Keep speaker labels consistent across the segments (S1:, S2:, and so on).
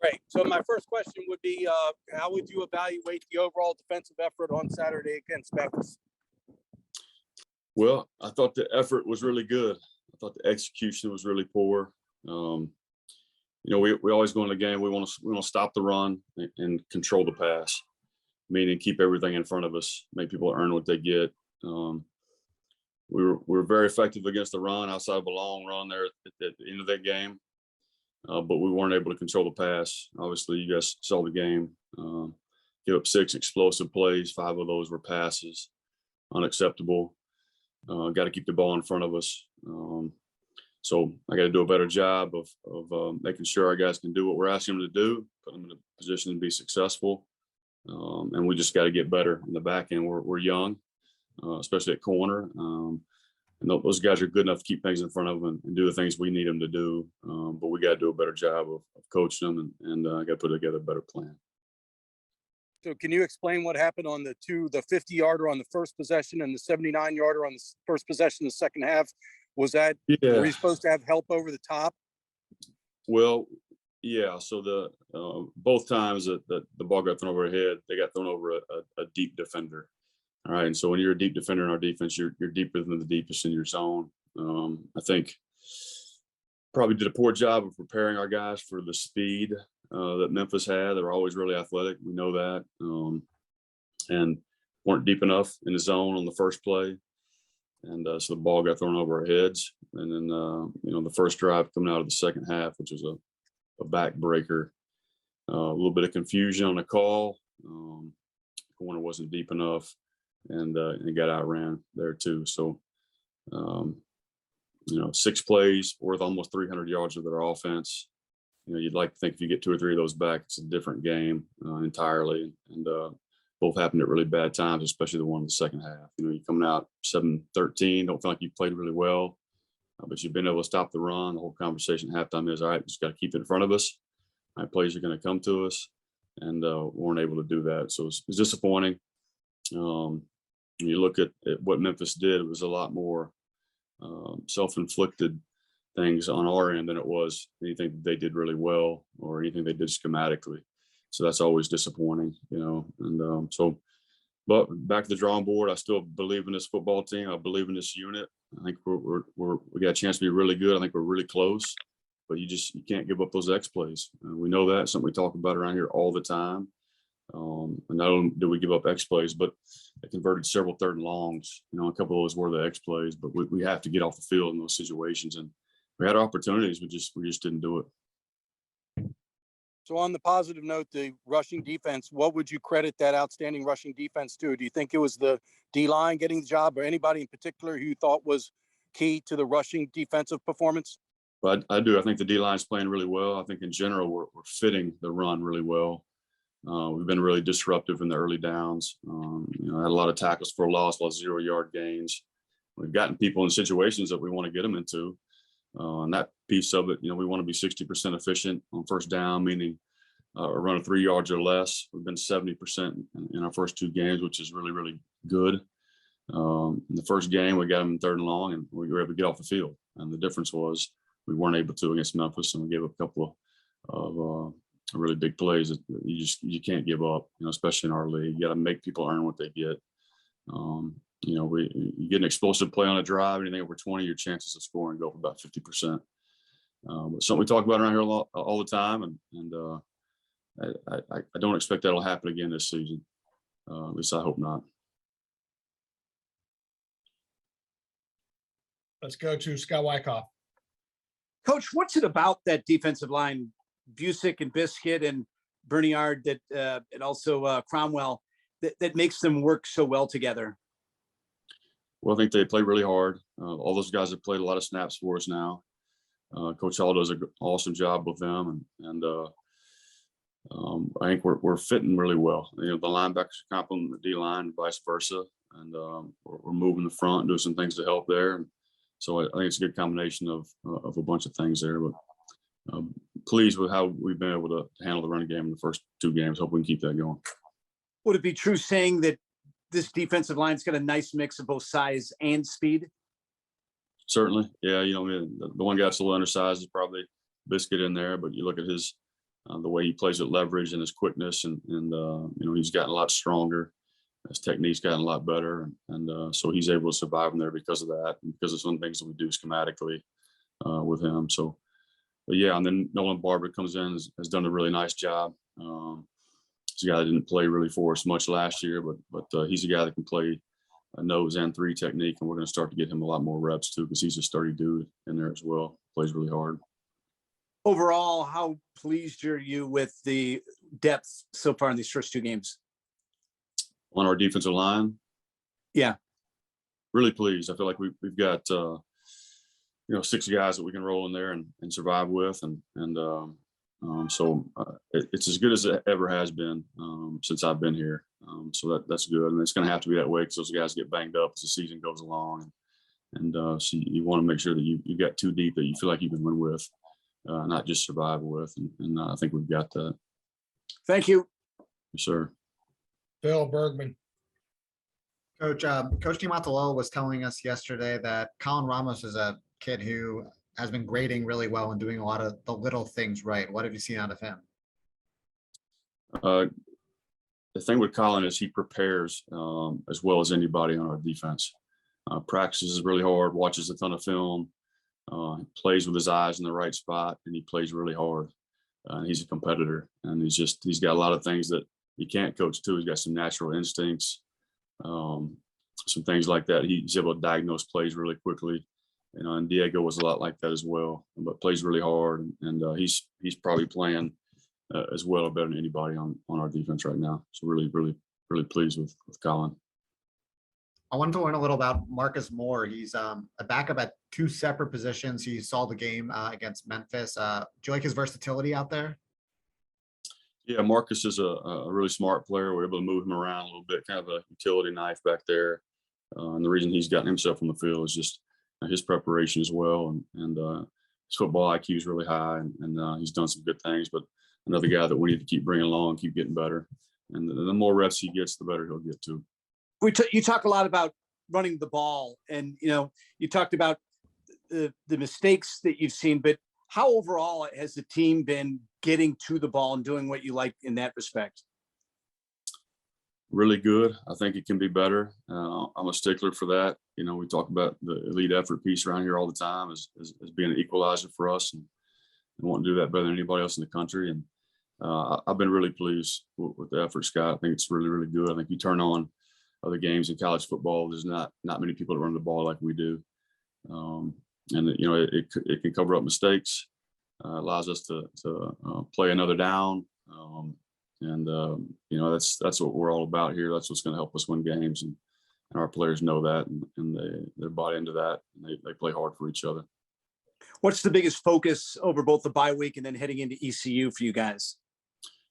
S1: Great. So my first question would be, how would you evaluate the overall defensive effort on Saturday against Memphis?
S2: Well, I thought the effort was really good. I thought the execution was really poor. We always go in the game. We want to stop the run and control the pass, meaning keep everything in front of us, make people earn what they get. We were very effective against the run outside of a long run there at the end of that game, but we weren't able to control the pass. Obviously, you guys saw the game. Give up 6 explosive plays. 5 of those were passes. Unacceptable. Got to keep the ball in front of us. So I got to do a better job of making sure our guys can do what we're asking them to do, put them in a position to be successful. And we just got to get better in the back end. We're young, especially at corner. And those guys are good enough to keep things in front of them and do the things we need them to do. But we got to do a better job of coaching them and got to put together a better plan.
S1: So can you explain what happened on the 50-yarder on the first possession and the 79-yarder on the first possession in the second half? Was that, were you supposed to have help over the top?
S2: Well, yeah. So both times that the ball got thrown over our head, they got thrown over a deep defender. All right. And so when you're a deep defender in our defense, you're deeper than the deepest in your zone. I think probably did a poor job of preparing our guys for the speed that Memphis had. They were always really athletic. We know that. And weren't deep enough in the zone on the first play. And so the ball got thrown over our heads. And then, the first drive coming out of the second half, which was a backbreaker, a little bit of confusion on the call. Corner wasn't deep enough, and it got outran there too. So, 6 plays worth almost 300 yards of their offense. You'd like to think if you get 2 or 3 of those back, it's a different game entirely. And both happened at really bad times, especially the one in the second half. You're coming out 7-13, don't feel like you played really well, but you've been able to stop the run. The whole conversation at halftime is, all right, just got to keep it in front of us. All right, plays are going to come to us, and weren't able to do that. So it's disappointing. When you look at what Memphis did, it was a lot more self-inflicted things on our end than it was anything that they did really well or anything they did schematically. So that's always disappointing, and but back to the drawing board. I still believe in this football team. I believe in this unit. I think we got a chance to be really good. I think we're really close, but you can't give up those X plays. We know that. Something we talk about around here all the time. And not only do we give up X plays, but they converted several 3rd and longs. A couple of those were the X plays, but we have to get off the field in those situations. And we had opportunities, we just didn't do it.
S1: So on the positive note, the rushing defense, what would you credit that outstanding rushing defense to? Do you think it was the D-line getting the job, or anybody in particular who you thought was key to the rushing defensive performance?
S2: But I do. I think the D-line's playing really well. I think in general, we're fitting the run really well. We've been really disruptive in the early downs. I had a lot of tackles for a loss, a lot of 0-yard gains. We've gotten people in situations that we want to get them into. And that piece of it, we want to be 60% efficient on first down, meaning a run of 3 yards or less. We've been 70% in our first 2 games, which is really, really good. In the first game, we got them in 3rd and long, and we were able to get off the field. And the difference was we weren't able to against Memphis, and we gave up a couple of really big plays that you can't give up, especially in our league. You got to make people earn what they get. You get an explosive play on a drive, anything over 20, your chances of scoring go up about 50%. But something we talk about around here all the time, and I don't expect that'll happen again this season. At least I hope not.
S3: Let's go to Scott Wyckoff.
S4: Coach, what's it about that defensive line, Busick and Biscuit and Berniard, and also Cromwell, that makes them work so well together?
S2: Well, I think they play really hard. All those guys have played a lot of snaps for us now. Coach Hall does an awesome job with them, and I think we're fitting really well. The linebackers complement the D-line, and vice versa, and we're moving the front and doing some things to help there. And so I think it's a good combination of a bunch of things there. But pleased with how we've been able to handle the running game in the first 2 games. Hope we can keep that going.
S4: Would it be true saying that this defensive line's got a nice mix of both size and speed?
S2: Certainly. Yeah. The one guy that's a little undersized is probably Biscuit in there, but you look at his the way he plays with leverage and his quickness, and you know, he's gotten a lot stronger. His technique's gotten a lot better, and so he's able to survive in there because of that, and because of some things that we do schematically with him. So, but yeah, and then Nolan Barber comes in, has done a really nice job. He's a guy that didn't play really for us much last year, but he's a guy that can play a nose and three technique, and we're going to start to get him a lot more reps too, because he's a sturdy dude in there as well. Plays really hard.
S4: Overall, how pleased are you with the depth so far in these first 2 games?
S2: On our defensive line,
S4: Yeah.
S2: really pleased. I feel like we've got you know, 6 guys that we can roll in there and survive with, so it's as good as it ever has been since I've been here. So that's good, and it's going to have to be that way because those guys get banged up as the season goes along, and so you want to make sure that you got 2 deep that you feel like you can win with, not just survive with, and I think we've got that.
S4: Thank you.
S2: Yes, sir.
S3: Phil Bergman.
S5: Coach Niumatalolo was telling us yesterday that Colin Ramos is a kid who has been grading really well and doing a lot of the little things right. What have you seen out of him?
S2: The thing with Colin is he prepares as well as anybody on our defense. Practices really hard, watches a ton of film, plays with his eyes in the right spot, and he plays really hard. He's a competitor, and he's got a lot of things that he can't coach too. He's got some natural instincts, some things like that. He's able to diagnose plays really quickly. You know, and Diego was a lot like that as well, but plays really hard, and he's probably playing as well or better than anybody on our defense right now. So really pleased with Colin.
S5: I wanted to learn a little about Marcus Moore. He's a backup at 2 separate positions. He saw the game against Memphis. Do you like his versatility out there?
S2: Yeah, Marcus is a really smart player. We're able to move him around a little bit, kind of a utility knife back there. And the reason he's gotten himself on the field is just his preparation as well. And his football IQ is really high, and he's done some good things. But another guy that we need to keep bringing along, keep getting better. And the more reps he gets, the better he'll get too.
S4: You talk a lot about running the ball, and you talked about the mistakes that you've seen, but how overall has the team been getting to the ball and doing what you like in that respect?
S2: Really good. I think it can be better. I'm a stickler for that. You know, we talk about the elite effort piece around here all the time as being an equalizer for us, and want to do that better than anybody else in the country. And I've been really pleased with the effort, Scott. I think it's really good. I think you turn on other games in college football, there's not many people that run the ball like we do. And you know, it can cover up mistakes, allows us to play another down. And you know, that's what we're all about here. That's what's going to help us win games, and our players know that, and they're bought into that, and they play hard for each other.
S4: What's the biggest focus over both the bye week and then heading into ECU for you guys?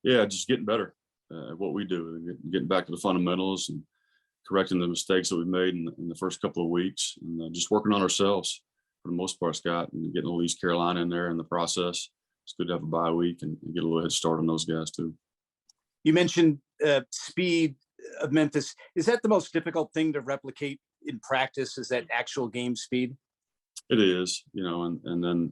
S2: Yeah, just getting better at what we do, getting back to the fundamentals and correcting the mistakes that we made in the first couple of weeks, and just working on ourselves for the most part, Scott, and getting a little East Carolina in there in the process. It's good to have a bye week and get a little head start on those guys too. You
S4: mentioned speed of Memphis. Is that the most difficult thing to replicate in practice? Is that actual game speed?
S2: It is, you know, and then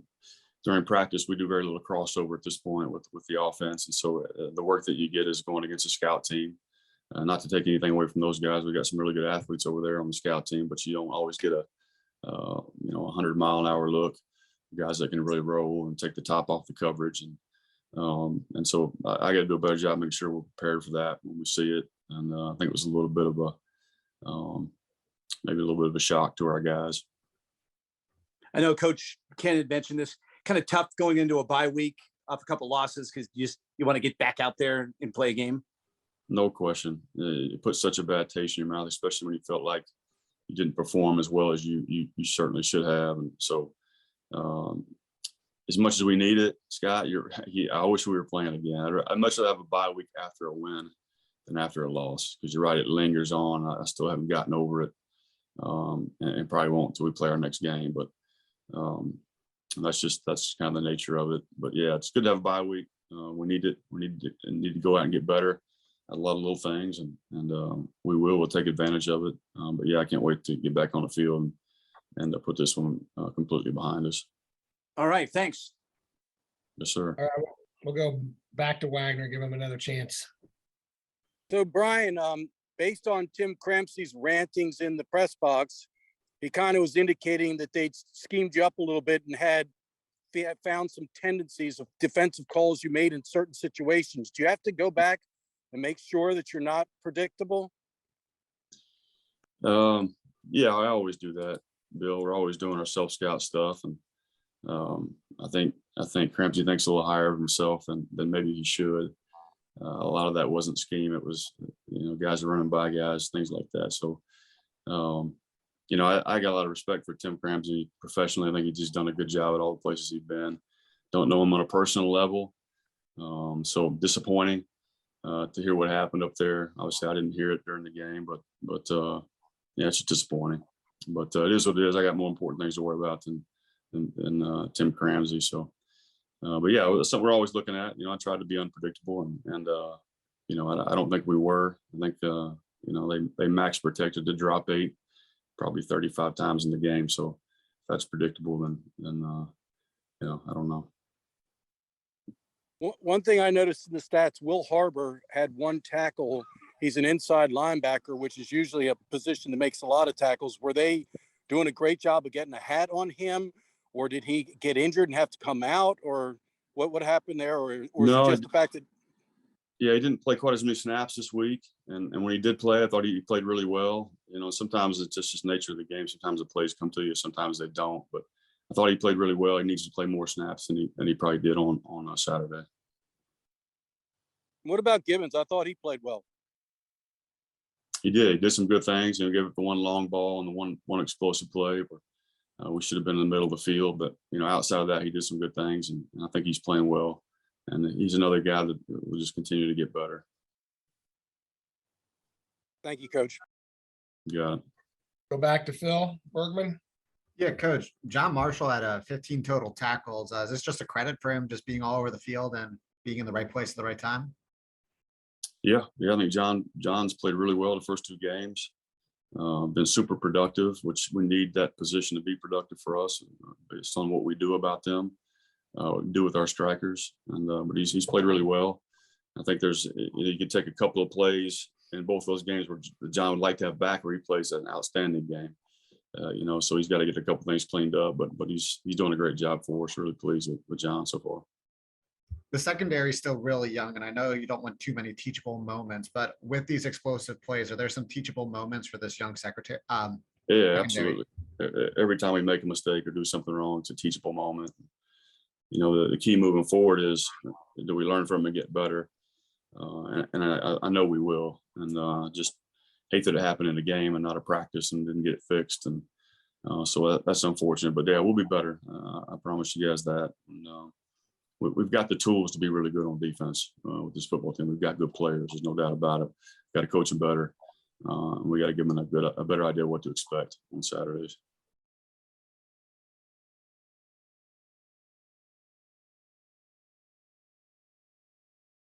S2: during practice, we do very little crossover at this point with the offense. And so the work that you get is going against a scout team. Not to take anything away from those guys. We got some really good athletes over there on the scout team, but you don't always get a 100-mile-an-hour look. Guys that can really roll and take the top off the coverage. And so I got to do a better job making sure we're prepared for that when we see it. And I think it was a little bit of maybe a little bit of a shock to our guys.
S4: I know Coach Ken had mentioned this, kind of tough going into a bye week off a couple losses because you want to get back out there and play a game. No question. It puts such a bad taste in your mouth, especially when you felt like you didn't perform as well as you certainly should have. And so as much as we need it, Scott, I wish we were playing again. I'd much rather have a bye week after a win than after a loss, because you're right, it lingers on. I still haven't gotten over it, and probably won't until we play our next game. But that's kind of the nature of it. But yeah, it's good to have a bye week. We need it. We need to go out and get better at a lot of little things, and we'll take advantage of it. But yeah, I can't wait to get back on the field and put this one completely behind us. All right, thanks. Yes, sir.
S3: All right, we'll go back to Wagner, give him another chance.
S1: So Brian, based on Tim Crampsey's rantings in the press box, he kind of was indicating that they'd schemed you up a little bit and had found some tendencies of defensive calls you made in certain situations. Do you have to go back and make sure that you're not predictable?
S2: Yeah, I always do that, Bill. We're always doing our self-scout stuff, and I think Crampsey thinks a little higher of himself than maybe he should. A lot of that wasn't scheme; it was guys are running by guys, things like that. So, I got a lot of respect for Tim Crampsey professionally. I think he's just done a good job at all the places he's been. Don't know him on a personal level, so disappointing to hear what happened up there. Obviously, I didn't hear it during the game, but yeah, it's just disappointing. But it is what it is. I got more important things to worry about than Tim Crampsey. So, but yeah, it's something we're always looking at. I tried to be unpredictable, and I don't think we were. I think they max protected the drop 8 probably 35 times in the game. So if that's predictable, then I don't know.
S1: One thing I noticed in the stats, Will Harbor had 1 tackle. He's an inside linebacker, which is usually a position that makes a lot of tackles. Were they doing a great job of getting a hat on him, or did he get injured and have to come out, or what happened there? Or
S2: No,
S1: is it just the fact that?
S2: Yeah, he didn't play quite as many snaps this week, and when he did play, I thought he played really well. Sometimes it's just nature of the game. Sometimes the plays come to you, sometimes they don't. But I thought he played really well. He needs to play more snaps than he probably did on Saturday.
S1: What about Gibbons? I thought he played well.
S2: He did. He did some good things. Gave it the one long ball and the one explosive play. But we should have been in the middle of the field. But outside of that, he did some good things, and I think he's playing well. And he's another guy that will just continue to get better.
S1: Thank you, Coach.
S2: You got it.
S3: Go back to Phil Bergman.
S5: Yeah, Coach, John Marshall had 15 total tackles. Is this just a credit for him just being all over the field and being in the right place at the right time?
S2: Yeah. I think John's played really well the first 2 games. Been super productive, which we need that position to be productive for us based on what we do about them. Do with our strikers, but he's played really well. I think you could take a couple of plays in both those games where John would like to have back, where he plays an outstanding game. So he's got to get a couple things cleaned up, but he's doing a great job for us. Really pleased with John so far.
S5: The secondary is still really young, and I know you don't want too many teachable moments, but with these explosive plays, are there some teachable moments for this young secretary?
S2: Yeah, absolutely. Every time we make a mistake or do something wrong, it's a teachable moment. The key moving forward is, do we learn from it and get better? And I know we will. And just hate that it happened in a game and not a practice and didn't get it fixed. And so that's unfortunate. But yeah, we'll be better. I promise you guys that. And we've got the tools to be really good on defense with this football team. We've got good players. There's no doubt about it. Got to coach them better. We got to give them a better idea of what to expect on Saturdays.